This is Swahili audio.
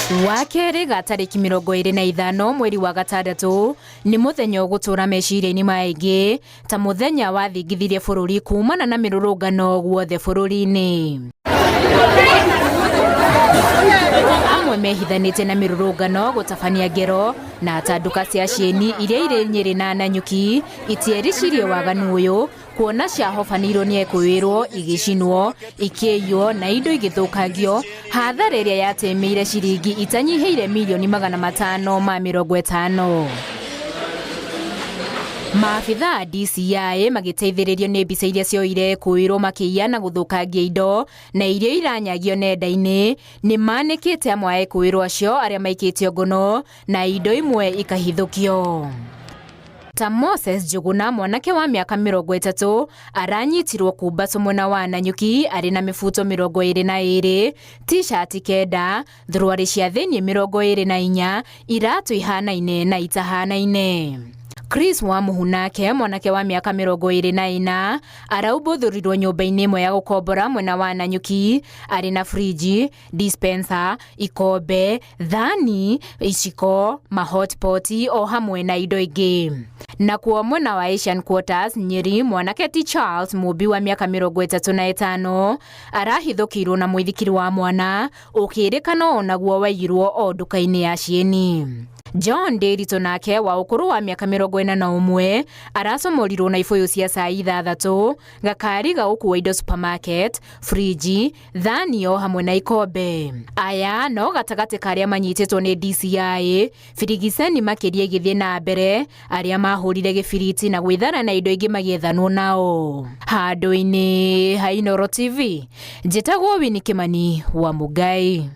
Wakere gatariki 25 mweri wa gatandatu ni muthenya ugutura meciria-ini maingi ta muthenya wathingithirie bururi kumana na mirurungano guothe bururi-ini. Amwe mehithanite na mirurungano gutabania ngero na atanduka cia cieni iria iri Nyeri na Nanyuki itiericirie waganu uyu kuona ciahobanirwo ni ekwirwo igicinwo ikiywo na indo igithukagio hathara iria yatemeire ciringi itanyiheire milioni 550. Maabitha a DCI magiteithĩrĩrio nĩ mbica iria cioire kwirwo makĩiya na gũthũkangia indo na irio iranyagio nenda-inĩ nĩ manĩkĩte amwe a kwirwo acio arĩa maikĩtio ngono na indo imwe ikahithũkio. Ta Moses Njuguna, mwanake wa miaka 30, aranyitirwo kumbato mwena wa Nanyuki ari na mifuto 22, t-shirt 9, thuruari cia thĩinĩ 24, iratu ihanaine na itahanaine. Chris wa Muhunake, mwanake wa miaka 24, araubuthurirwo nyumba-inĩ imwe ya gukombora mwena wa Nanyuki ari na friji, dispenser, ikombe, thani, iciko, mahotpoti o hamwe na indo ingĩ. Na kuo mwena wa Asian Quarters Nyeri, mwanake ti Charles Mubi wa miaka 35 arahithũkirwo na mũithikiri wa mwana ukĩrĩkana onaguo waiyirwo o nduka-inĩ ya cieni. John Nderitu nake wa ukuru wa miaka 41 aracomorirwo na ibuyu cia cai 6, gakari ga gũkua indo supermarket, friji, thani o hamwe na ikombe. Aya no gatagati karĩa manyitĩtwo nĩ DCI, birigiceni makĩria igĩthiĩ na mbere arĩa mahũrire gĩbiriti na gwĩthara na indo ingĩ magĩethanwo nao. Handũ-inĩ ha Inooro TV, njĩtagwo Winnie Kimani wa Mugai.